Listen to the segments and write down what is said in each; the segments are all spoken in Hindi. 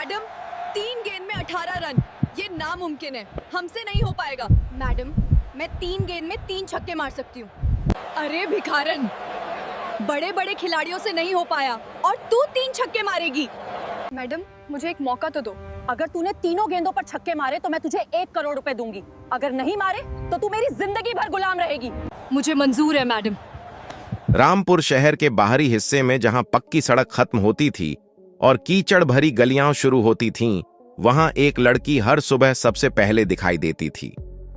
मैडम 3 गेंद में 18 रन, ये नामुमकिन है, हमसे नहीं हो पाएगा। मैडम मैं 3 गेंद में 3 छक्के मार सकती हूँ। अरे भिखारन, बड़े बड़े खिलाड़ियों से नहीं हो पाया और तू 3 छक्के मारेगी। मैडम मुझे एक मौका तो दो। अगर तूने तीनों गेंदों पर छक्के मारे तो मैं तुझे 1 करोड़ रुपए दूंगी। अगर नहीं मारे तो तू मेरी जिंदगी भर गुलाम रहेगी। मुझे मंजूर है मैडम। रामपुर शहर के बाहरी हिस्से में जहां पक्की सड़क खत्म होती थी और कीचड़ भरी गलियां शुरू होती थीं, वहां एक लड़की हर सुबह सबसे पहले दिखाई देती थी।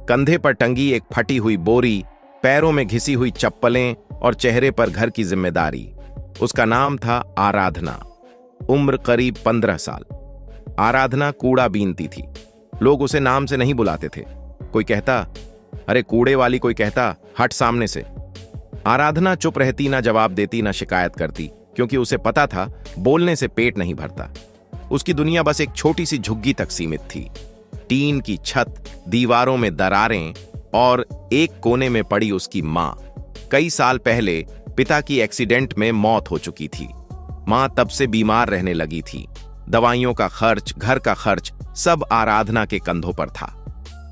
कंधे पर टंगी एक फटी हुई बोरी, पैरों में घिसी हुई चप्पलें और चेहरे पर घर की जिम्मेदारी। उसका नाम था आराधना। उम्र करीब 15 साल। आराधना कूड़ा बीनती थी। लोग उसे नाम से नहीं बुलाते थे। कोई कहता अरे कूड़े वाली, कोई कहता हट सामने से। आराधना चुप रहती, ना जवाब देती, ना शिकायत करती, क्योंकि उसे पता था बोलने से पेट नहीं भरता। उसकी दुनिया बस एक छोटी सी झुग्गी तक सीमित थी। टीन की छत, दीवारों में दरारें और एक कोने में पड़ी उसकी मां। कई साल पहले पिता की एक्सीडेंट में मौत हो चुकी थी। मां तब से बीमार रहने लगी थी। दवाइयों का खर्च, घर का खर्च सब आराधना के कंधों पर था।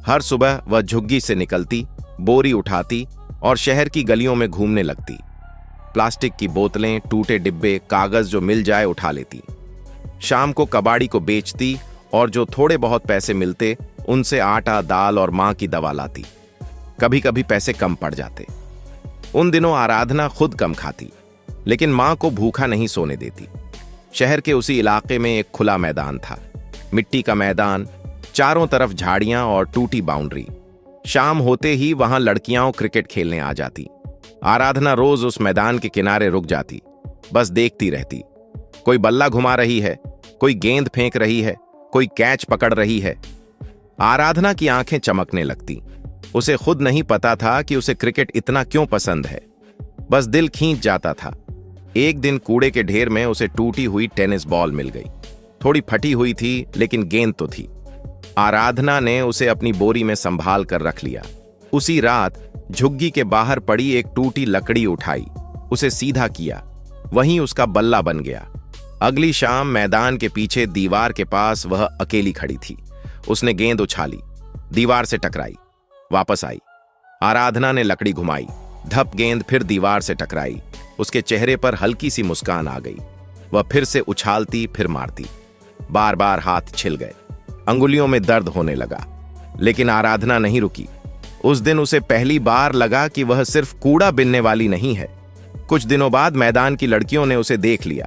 हर सुबह वह झुग्गी से निकलती, बोरी उठाती और शहर की गलियों में घूमने लगती। प्लास्टिक की बोतलें, टूटे डिब्बे, कागज जो मिल जाए उठा लेती। शाम को कबाड़ी को बेचती और जो थोड़े बहुत पैसे मिलते उनसे आटा, दाल और मां की दवा लाती। कभी कभी पैसे कम पड़ जाते। उन दिनों आराधना खुद कम खाती, लेकिन मां को भूखा नहीं सोने देती। शहर के उसी इलाके में एक खुला मैदान था, मिट्टी का मैदान, चारों तरफ झाड़ियां और टूटी बाउंड्री। शाम होते ही वहां लड़कियां क्रिकेट खेलने आ जाती। आराधना रोज उस मैदान के किनारे रुक जाती, बस देखती रहती। कोई बल्ला घुमा रही है, कोई गेंद फेंक रही है, कोई कैच पकड़ रही है। आराधना की आंखें चमकने लगती। उसे खुद नहीं पता था कि उसे क्रिकेट इतना क्यों पसंद है, बस दिल खींच जाता था। एक दिन कूड़े के ढेर में उसे टूटी हुई टेनिस बॉल मिल गई। थोड़ी फटी हुई थी, लेकिन गेंद तो थी। आराधना ने उसे अपनी बोरी में संभाल कर रख लिया। उसी रात झुग्गी के बाहर पड़ी एक टूटी लकड़ी उठाई, उसे सीधा किया, वहीं उसका बल्ला बन गया। अगली शाम मैदान के पीछे दीवार के पास वह अकेली खड़ी थी। उसने गेंद उछाली, दीवार से टकराई, वापस आई। आराधना ने लकड़ी घुमाई, धप गेंद फिर दीवार से टकराई। उसके चेहरे पर हल्की सी मुस्कान आ गई। वह फिर से उछालती, फिर मारती। बार बार हाथ छिल गए, अंगुलियों में दर्द होने लगा, लेकिन आराधना नहीं रुकी। उस दिन उसे पहली बार लगा कि वह सिर्फ कूड़ा बिनने वाली नहीं है। कुछ दिनों बाद मैदान की लड़कियों ने उसे देख लिया।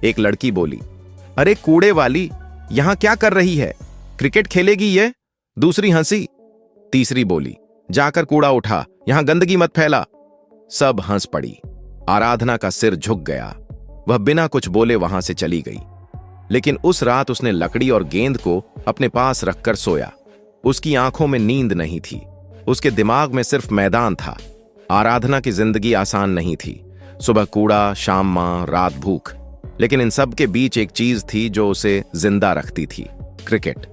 एक लड़की बोली, अरे कूड़े वाली, यहां क्या कर रही है? क्रिकेट खेलेगी ये? दूसरी हंसी। तीसरी बोली, जाकर कूड़ा उठा, यहां गंदगी मत फैला। सब हंस पड़ी। आराधना का सिर झुक गया। वह बिना कुछ बोले वहां से चली गई। लेकिन उस रात उसने लकड़ी और गेंद को अपने पास रखकर सोया। उसकी आंखों में नींद नहीं थी, उसके दिमाग में सिर्फ मैदान था। आराधना की जिंदगी आसान नहीं थी। सुबह कूड़ा, शाम मां, रात भूख, लेकिन इन सब के बीच एक चीज थी जो उसे जिंदा रखती थी, क्रिकेट।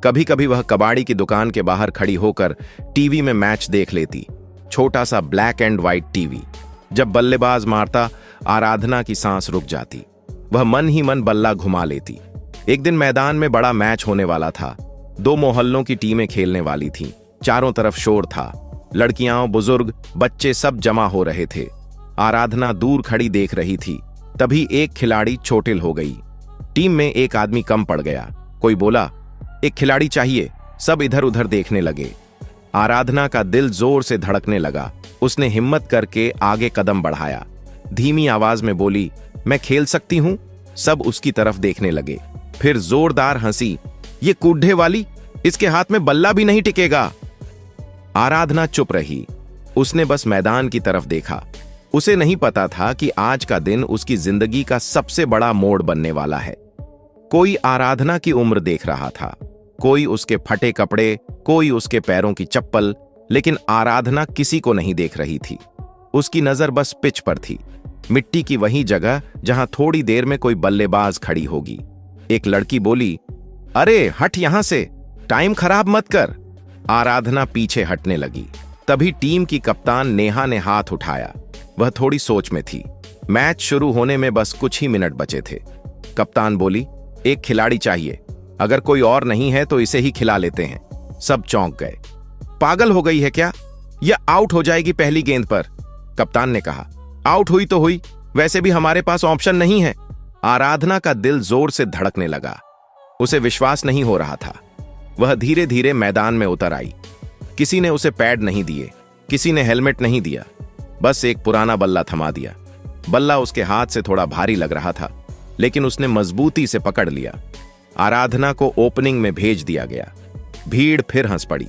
कभी कभी वह कबाड़ी की दुकान के बाहर खड़ी होकर टीवी में मैच देख लेती। छोटा सा ब्लैक एंड व्हाइट टीवी। जब बल्लेबाज मारता, आराधना की सांस रुक जाती। वह मन ही मन बल्ला घुमा लेती। एक दिन मैदान में बड़ा मैच होने वाला था। 2 मोहल्लों की टीमें खेलने वाली थीं। चारों तरफ शोर था। लड़कियां, बुजुर्ग, बच्चे सब जमा हो रहे थे। आराधना दूर खड़ी देख रही थी। तभी एक खिलाड़ी चोटिल हो गई। टीम में एक आदमी कम पड़ गया। कोई बोला, एक खिलाड़ी चाहिए। सब इधर उधर देखने लगे। आराधना का दिल जोर से धड़कने लगा। उसने हिम्मत करके आगे कदम बढ़ाया। धीमी आवाज में बोली, मैं खेल सकती हूं? सब उसकी तरफ देखने लगे। फिर जोरदार हंसी, ये कूढ़े वाली, इसके हाथ में बल्ला भी नहीं टिकेगा। आराधना चुप रही। उसने बस मैदान की तरफ देखा। उसे नहीं पता था कि आज का दिन उसकी जिंदगी का सबसे बड़ा मोड़ बनने वाला है। कोई आराधना की उम्र देख रहा था, कोई उसके फटे कपड़े, कोई उसके पैरों की चप्पल, लेकिन आराधना किसी को नहीं देख रही थी। उसकी नजर बस पिच पर थी, मिट्टी की वही जगह जहां थोड़ी देर में कोई बल्लेबाज खड़ी होगी। एक लड़की बोली, अरे हट यहां से, टाइम खराब मत कर। आराधना पीछे हटने लगी। तभी टीम की कप्तान नेहा ने हाथ उठाया। वह थोड़ी सोच में थी। मैच शुरू होने में बस कुछ ही मिनट बचे थे। कप्तान बोली, एक खिलाड़ी चाहिए, अगर कोई और नहीं है तो इसे ही खिला लेते हैं। सब चौंक गए। पागल हो गई है क्या? यह आउट हो जाएगी पहली गेंद पर, कप्तान ने कहा। आउट हुई तो हुई, वैसे भी हमारे पास ऑप्शन नहीं है। आराधना का दिल जोर से धड़कने लगा। उसे विश्वास नहीं हो रहा था। वह धीरे धीरे मैदान में उतर आई। किसी ने उसे पैड नहीं दिए, किसी ने हेलमेट नहीं दिया, बस एक पुराना बल्ला थमा दिया। बल्ला उसके हाथ से थोड़ा भारी लग रहा था, लेकिन उसने मजबूती से पकड़ लिया। आराधना को ओपनिंग में भेज दिया गया। भीड़ फिर हंस पड़ी।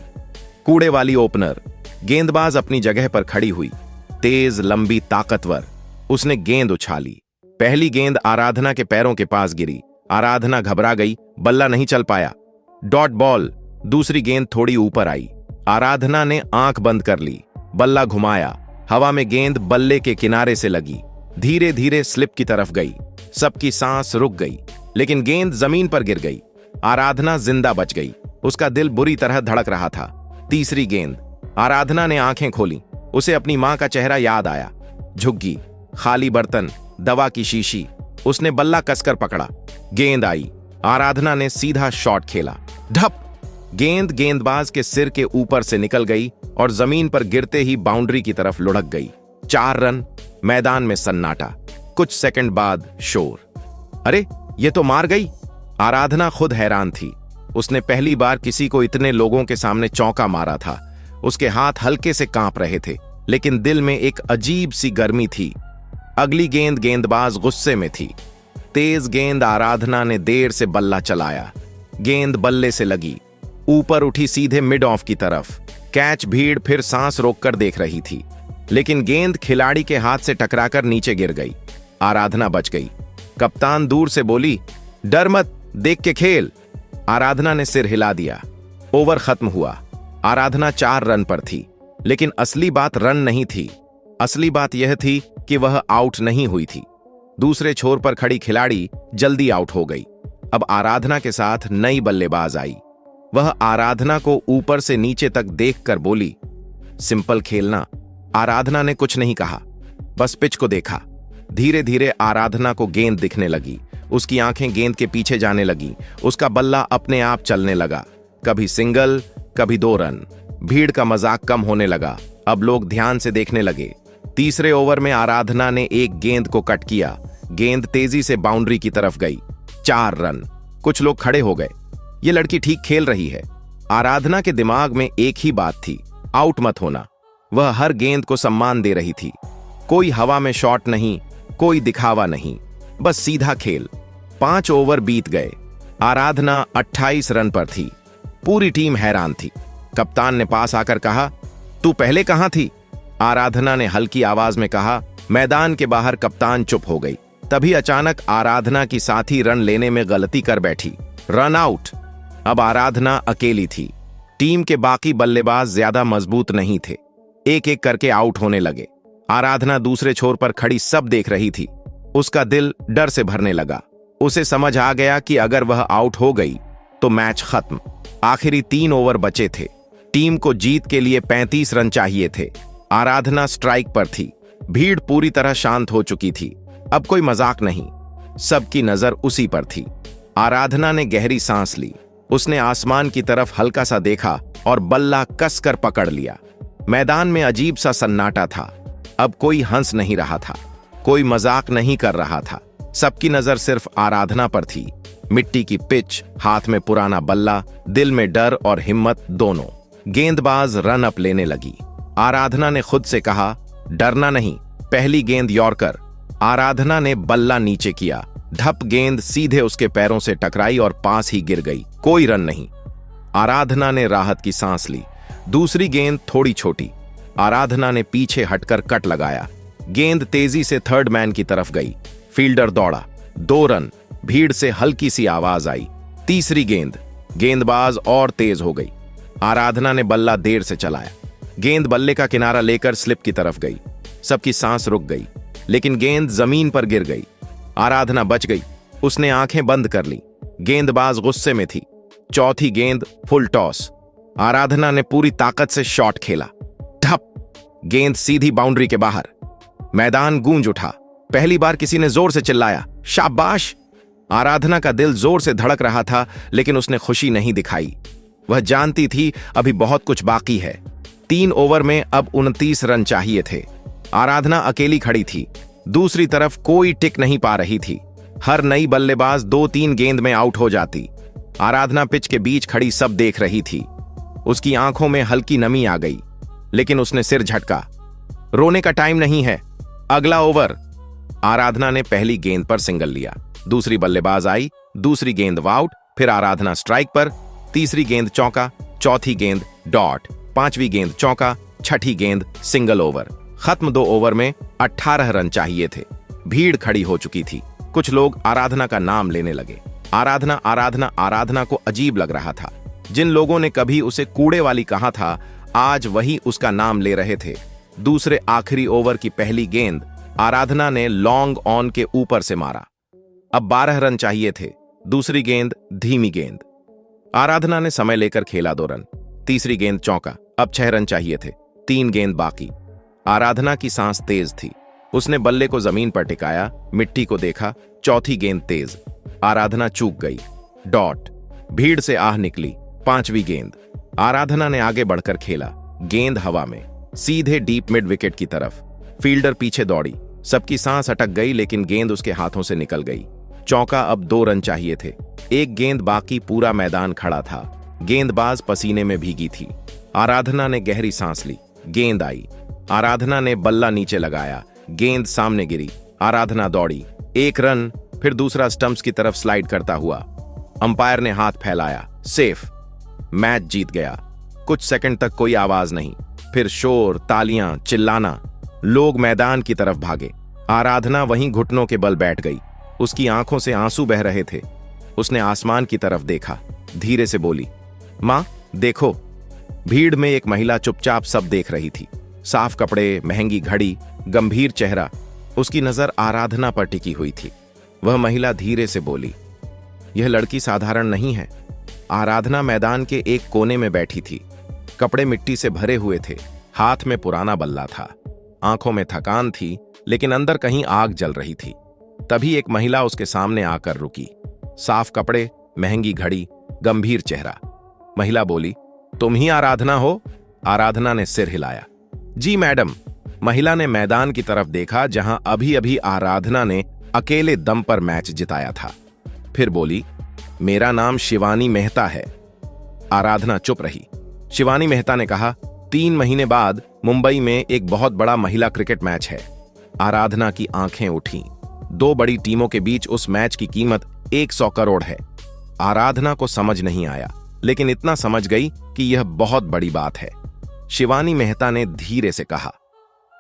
कूड़े वाली ओपनर। गेंदबाज अपनी जगह पर खड़ी हुई, तेज, लंबी, ताकतवर। उसने गेंद उछाली। पहली गेंद आराधना के पैरों के पास गिरी। आराधना घबरा गई, बल्ला नहीं चल पाया। Dot ball. दूसरी गेंद थोड़ी ऊपर आई। आराधना ने आंख बंद कर ली। बल्ला घुमाया। हवा में गेंद बल्ले के किनारे से लगी, धीरे धीरे स्लिप की तरफ गई। सबकी सांस रुक गई, लेकिन गेंद जमीन पर गिर गई। आराधना जिंदा बच गई। उसका दिल बुरी तरह धड़क रहा था। तीसरी गेंद। आराधना ने आंखें खोली। उसे अपनी मां का चेहरा याद आया। झुग्गी, खाली बर्तन, दवा की शीशी। उसने बल्ला कसकर पकड़ा। गेंद आई। आराधना ने सीधा शॉट खेला। ढप। गेंद गेंदबाज के सिर के ऊपर से निकल गई और जमीन पर गिरते ही बाउंड्री की तरफ लुढ़क गई। 4 रन। मैदान में सन्नाटा। कुछ सेकंड बाद शोर। अरे, ये तो मार गई। आराधना खुद हैरान थी। उसने पहली बार किसी को इतने लोगों के सामने चौका मारा था। उसके हाथ हल्के से कांप रहे थे, लेकिन दिल में एक अजीब सी गर्मी थी। अगली गेंद गेंदबाज गुस्से में थी। तेज गेंद। आराधना ने देर से बल्ला चलाया। गेंद बल्ले से लगी, ऊपर उठी सीधे मिड ऑफ की तरफ। कैच। भीड़ फिर सांस रोककर देख रही थी, लेकिन गेंद खिलाड़ी के हाथ से टकराकर नीचे गिर गई। आराधना बच गई। कप्तान दूर से बोली, डर मत, देख के खेल। आराधना ने सिर हिला दिया। ओवर खत्म हुआ। आराधना 4 रन पर थी, लेकिन असली बात रन नहीं थी। असली बात यह थी कि वह आउट नहीं हुई थी। दूसरे छोर पर खड़ी खिलाड़ी जल्दी आउट हो गई। अब आराधना के साथ नई बल्लेबाज आई। वह आराधना को ऊपर से नीचे तक देखकर बोली, सिंपल खेलना। आराधना ने कुछ नहीं कहा, बस पिच को देखा। धीरे धीरे आराधना को गेंद दिखने लगी। उसकी आंखें गेंद के पीछे जाने लगी। उसका बल्ला अपने आप चलने लगा, कभी सिंगल, कभी 2 रन। भीड़ का मजाक कम होने लगा। अब लोग ध्यान से देखने लगे। तीसरे ओवर में आराधना ने एक गेंद को कट किया। गेंद तेजी से बाउंड्री की तरफ गई। 4 रन। कुछ लोग खड़े हो गए। ये लड़की ठीक खेल रही है। आराधना के दिमाग में एक ही बात थी, आउट मत होना। वह हर गेंद को सम्मान दे रही थी। कोई हवा में शॉट नहीं, कोई दिखावा नहीं, बस सीधा खेल। 5 ओवर बीत गए। आराधना 28 रन पर थी। पूरी टीम हैरान थी। कप्तान ने पास आकर कहा, तू पहले कहां थी? आराधना ने हल्की आवाज में कहा। मैदान के बाहर कप्तान चुप हो गई। तभी अचानक आराधना की साथी रन लेने में गलती कर बैठी। Run out. अब आराधना अकेली थी। टीम के बाकी बल्लेबाज ज्यादा मजबूत नहीं थे। एक एक करके आउट होने लगे। आराधना दूसरे छोर पर खड़ी सब देख रही थी। उसका दिल डर से भरने लगा। उसे समझ आ गया कि अगर वह आउट हो गई तो मैच खत्म। आखिरी 3 ओवर बचे थे। टीम को जीत के लिए 35 रन चाहिए थे। आराधना स्ट्राइक पर थी। भीड़ पूरी तरह शांत हो चुकी थी। अब कोई मजाक नहीं, सबकी नजर उसी पर थी। आराधना ने गहरी सांस ली। उसने आसमान की तरफ हल्का सा देखा और बल्ला कसकर पकड़ लिया। मैदान में अजीब सा सन्नाटा था। अब कोई हंस नहीं रहा था, कोई मजाक नहीं कर रहा था। सबकी नजर सिर्फ आराधना पर थी। मिट्टी की पिच, हाथ में पुराना बल्ला, दिल में डर और हिम्मत दोनों। गेंदबाज रन अप लेने लगी। आराधना ने खुद से कहा, डरना नहीं। पहली गेंद यॉर्कर। आराधना ने बल्ला नीचे किया। ढप। गेंद सीधे उसके पैरों से टकराई और पास ही गिर गई। कोई रन नहीं। आराधना ने राहत की सांस ली। दूसरी गेंद थोड़ी छोटी। आराधना ने पीछे हटकर कट लगाया। गेंद तेजी से थर्ड मैन की तरफ गई। फील्डर दौड़ा। 2 रन। भीड़ से हल्की सी आवाज आई। तीसरी गेंद। गेंदबाज और तेज हो गई। आराधना ने बल्ला देर से चलाया। गेंद बल्ले का किनारा लेकर स्लिप की तरफ गई। सबकी सांस रुक गई, लेकिन गेंद जमीन पर गिर गई। आराधना बच गई। उसने आंखें बंद कर ली। गेंदबाज गुस्से में थी। चौथी गेंद फुल टॉस। आराधना ने पूरी ताकत से शॉट खेला। ठप। गेंद सीधी बाउंड्री के बाहर। मैदान गूंज उठा। पहली बार किसी ने जोर से चिल्लाया, शाबाश। आराधना का दिल जोर से धड़क रहा था, लेकिन उसने खुशी नहीं दिखाई। वह जानती थी अभी बहुत कुछ बाकी है। 3 ओवर में अब 29 रन चाहिए थे। आराधना अकेली खड़ी थी। दूसरी तरफ कोई टिक नहीं पा रही थी। हर नई बल्लेबाज 2-3 गेंद में आउट हो जाती। आराधना पिच के बीच खड़ी सब देख रही थी। उसकी आंखों में हल्की नमी आ गई, लेकिन उसने सिर झटका। रोने का टाइम नहीं है, अगला ओवर। आराधना ने पहली गेंद पर सिंगल लिया। दूसरी बल्लेबाज आई, दूसरी गेंद आउट, फिर आराधना स्ट्राइक पर। तीसरी गेंद चौका, चौथी गेंद डॉट, पांचवी गेंद चौका, छठी गेंद सिंगल ओवर। खत्म 2 ओवर में 18 रन चाहिए थे। भीड़ खड़ी हो चुकी थी। कुछ लोग आराधना का नाम लेने लगे। आराधना आराधना आराधना को अजीब लग रहा था। जिन लोगों ने कभी उसे कूड़े वाली कहा था, आज वही उसका नाम ले रहे थे। दूसरे आखिरी ओवर की पहली गेंद आराधना ने लॉन्ग ऑन के ऊपर से मारा। अब 12 रन चाहिए थे। दूसरी गेंद धीमी गेंद। आराधना ने समय लेकर खेला 2 रन। तीसरी गेंद चौका, अब 6 रन चाहिए थे। 3 गेंद बाकी। आराधना की सांस तेज थी। उसने बल्ले को जमीन पर टिकाया, मिट्टी को देखा। चौथी गेंद तेज। आराधना चूक गई, डॉट। भीड़ से आह निकली। 5वीं गेंद। आराधना ने आगे बढ़कर खेला। गेंद हवा में, सीधे डीप मिड विकेट की तरफ। फील्डर पीछे दौड़ी। सबकी सांस अटक गई, लेकिन गेंद उसके हाथों से निकल गई। चौका, अब 2 रन चाहिए थे। 1 गेंद बाकी। पूरा मैदान खड़ा था। गेंदबाज पसीने में भीगी थी। आराधना ने गहरी सांस ली। गेंद आई। आराधना ने बल्ला नीचे लगाया। गेंद सामने गिरी। आराधना दौड़ी। 1 रन। फिर दूसरा स्टंप्स की तरफ स्लाइड करता हुआ। अंपायर ने हाथ फैलाया, सेफ। मैच जीत गया। कुछ सेकंड तक कोई आवाज नहीं, फिर शोर, तालियां, चिल्लाना। लोग मैदान की तरफ भागे। आराधना वहीं घुटनों के बल बैठ गई। उसकी आंखों से आंसू बह रहे थे। उसने आसमान की तरफ देखा। धीरे से बोली, मां देखो। भीड़ में एक महिला चुपचाप सब देख रही थी। साफ कपड़े, महंगी घड़ी, गंभीर चेहरा। उसकी नजर आराधना पर टिकी हुई थी। वह महिला धीरे से बोली, यह लड़की साधारण नहीं है। आराधना मैदान के एक कोने में बैठी थी। कपड़े मिट्टी से भरे हुए थे। हाथ में पुराना बल्ला था। आंखों में थकान थी, लेकिन अंदर कहीं आग जल रही थी। तभी एक महिला उसके सामने आकर रुकी। साफ कपड़े, महंगी घड़ी, गंभीर चेहरा। महिला बोली, तुम ही आराधना हो? आराधना ने सिर हिलाया। जी मैडम। महिला ने मैदान की तरफ देखा, जहां अभी अभी आराधना ने अकेले दम पर मैच जिताया था। फिर बोली, मेरा नाम शिवानी मेहता है। आराधना चुप रही। शिवानी मेहता ने कहा, 3 महीने बाद मुंबई में एक बहुत बड़ा महिला क्रिकेट मैच है। आराधना की आंखें उठीं। 2 बड़ी टीमों के बीच उस मैच की कीमत 100 करोड़ है। आराधना को समझ नहीं आया, लेकिन इतना समझ गई कि यह बहुत बड़ी बात है। शिवानी मेहता ने धीरे से कहा,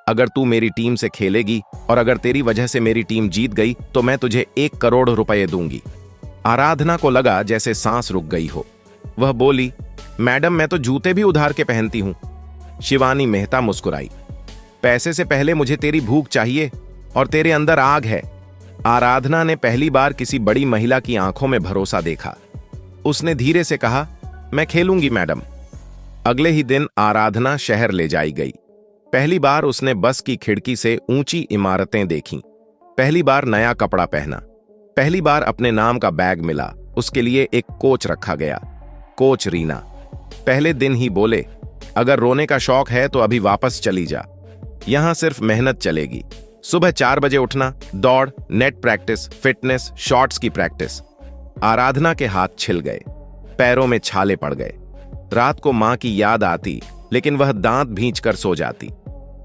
अगर तू मेरी टीम से खेलेगी और अगर तेरी वजह से मेरी टीम जीत गई तो मैं तुझे 1 करोड़ रुपए दूंगी। आराधना को लगा जैसे सांस रुक गई हो। वह बोली, मैडम मैं तो जूते भी उधार के पहनती हूं। शिवानी मेहता मुस्कुराई, पैसे से पहले मुझे तेरी भूख चाहिए और तेरे अंदर आग है। आराधना ने पहली बार किसी बड़ी महिला की आंखों में भरोसा देखा। उसने धीरे से कहा, मैं खेलूंगी मैडम। अगले ही दिन आराधना शहर ले जाई गई। पहली बार उसने बस की खिड़की से ऊंची इमारतें देखीं। पहली बार नया कपड़ा पहना। पहली बार अपने नाम का बैग मिला। उसके लिए एक कोच रखा गया, कोच रीना। पहले दिन ही बोले, अगर रोने का शौक है तो अभी वापस चली जा। यहां सिर्फ मेहनत चलेगी। सुबह 4 बजे उठना, दौड़, नेट प्रैक्टिस, फिटनेस, शॉट्स की प्रैक्टिस। आराधना के हाथ छिल गए, पैरों में छाले पड़ गए। रात को मां की याद आती, लेकिन वह दांत भींचकर सो जाती।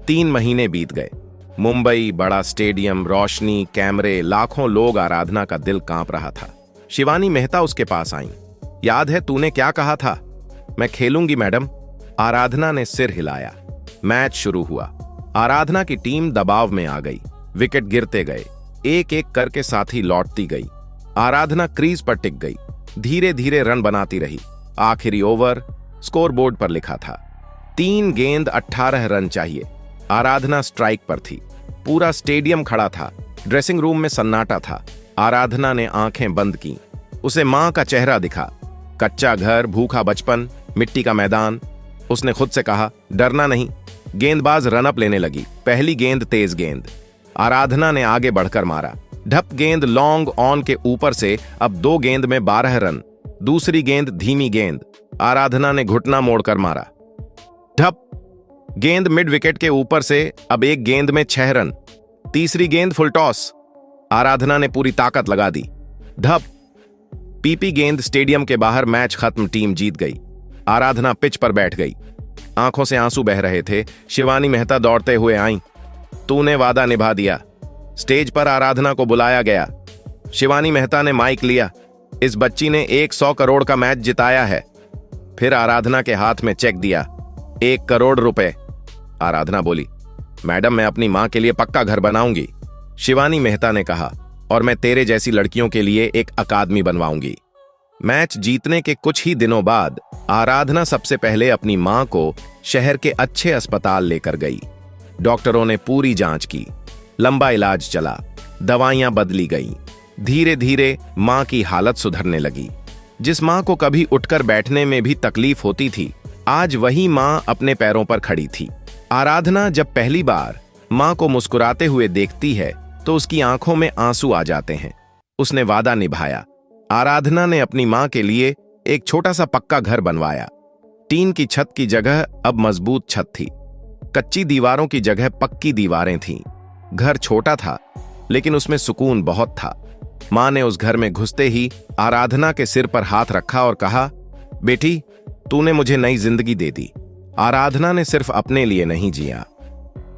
3 महीने बीत गए। मुंबई, बड़ा स्टेडियम, रोशनी, कैमरे, लाखों लोग। आराधना का दिल कांप रहा था। शिवानी मेहता उसके पास आई। याद है तूने क्या कहा था? मैं खेलूंगी मैडम। आराधना ने सिर हिलाया। मैच शुरू हुआ। आराधना की टीम दबाव में आ गई। विकेट गिरते गए। एक एक करके साथी लौटती गई। आराधना क्रीज पर टिक गई। धीरे धीरे रन बनाती रही। आखिरी ओवर स्कोरबोर्ड पर लिखा था, 3 गेंद 18 रन चाहिए। आराधना स्ट्राइक पर थी। पूरा स्टेडियम खड़ा था। ड्रेसिंग रूम में सन्नाटा था। आराधना ने आंखें बंद की। उसे मां का चेहरा दिखा। कच्चा घर, भूखा बचपन, मिट्टी का मैदान। उसने खुद से कहा, डरना नहीं। गेंदबाज रनअप लेने लगी। पहली गेंद तेज गेंद। आराधना ने आगे बढ़कर मारा। ढप गेंद लॉन्ग ऑन के ऊपर से अब 2 गेंद में 12 रन। दूसरी गेंद धीमी गेंद, आराधना ने घुटना मोड़कर मारा। ढप गेंद मिड विकेट के ऊपर से अब 1 गेंद में 6 रन। तीसरी गेंद फुल टॉस, आराधना ने पूरी ताकत लगा दी। धप पीपी गेंद स्टेडियम के बाहर, मैच खत्म, टीम जीत गई। आराधना पिच पर बैठ गई, आंखों से आंसू बह रहे थे। शिवानी मेहता दौड़ते हुए आईं। तूने वादा निभा दिया। स्टेज पर आराधना को बुलाया गया। शिवानी मेहता ने माइक लिया। इस बच्ची ने 100 करोड़ का मैच जिताया है। फिर आराधना के हाथ में चेक दिया, 1 करोड़ रुपए। आराधना बोली, मैडम मैं अपनी मां के लिए पक्का घर बनाऊंगी। शिवानी मेहता ने कहा, और मैं तेरे जैसी लड़कियों के लिए एक अकादमी बनवाऊंगी। मैच जीतने के कुछ ही दिनों बाद आराधना सबसे पहले अपनी मां को शहर के अच्छे अस्पताल लेकर गई। डॉक्टरों ने पूरी जांच की, लंबा इलाज चला, दवाइयां बदली गईं। धीरे धीरे मां की हालत सुधरने लगी। जिस मां को कभी उठकर बैठने में भी तकलीफ होती थी, आज वही मां अपने पैरों पर खड़ी थी। आराधना जब पहली बार मां को मुस्कुराते हुए देखती है तो उसकी आंखों में आंसू आ जाते हैं। उसने वादा निभाया। आराधना ने अपनी मां के लिए एक छोटा सा पक्का घर बनवाया। टीन की छत की जगह अब मजबूत छत थी। कच्ची दीवारों की जगह पक्की दीवारें थीं। घर छोटा था, लेकिन उसमें सुकून बहुत था। मां ने उस घर में घुसते ही आराधना के सिर पर हाथ रखा और कहा, बेटी तूने मुझे नई जिंदगी दे दी। आराधना ने सिर्फ अपने लिए नहीं जिया,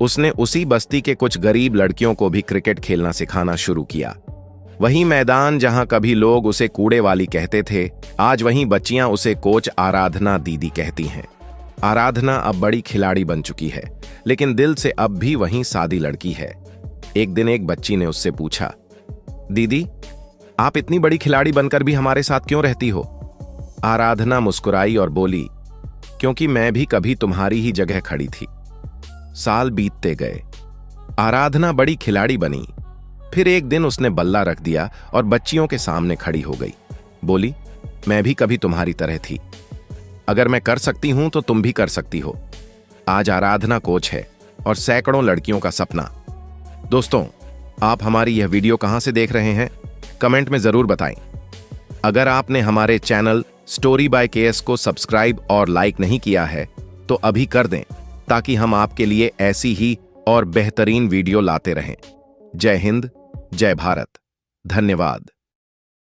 उसने उसी बस्ती के कुछ गरीब लड़कियों को भी क्रिकेट खेलना सिखाना शुरू किया। वही मैदान जहां कभी लोग उसे कूड़े वाली कहते थे, आज वहीं बच्चियां उसे कोच आराधना दीदी कहती हैं। आराधना अब बड़ी खिलाड़ी बन चुकी है, लेकिन दिल से अब भी वहीं सादी लड़की है। एक दिन एक बच्ची ने उससे पूछा, दीदी आप इतनी बड़ी खिलाड़ी बनकर भी हमारे साथ क्यों रहती हो? आराधना मुस्कुराई और बोली, क्योंकि मैं भी कभी तुम्हारी ही जगह खड़ी थी। साल बीतते गए, आराधना बड़ी खिलाड़ी बनी। फिर एक दिन उसने बल्ला रख दिया और बच्चियों के सामने खड़ी हो गई। बोली, मैं भी कभी तुम्हारी तरह थी। अगर मैं कर सकती हूं तो तुम भी कर सकती हो। आज आराधना कोच है और सैकड़ों लड़कियों का सपना। दोस्तों, आप हमारी यह वीडियो कहां से देख रहे हैं? कमेंट में जरूर बताएं। अगर आपने हमारे चैनल स्टोरी बाय केएस को सब्सक्राइब और लाइक नहीं किया है तो अभी कर दें, ताकि हम आपके लिए ऐसी ही और बेहतरीन वीडियो लाते रहें। जय हिंद, जय भारत, धन्यवाद।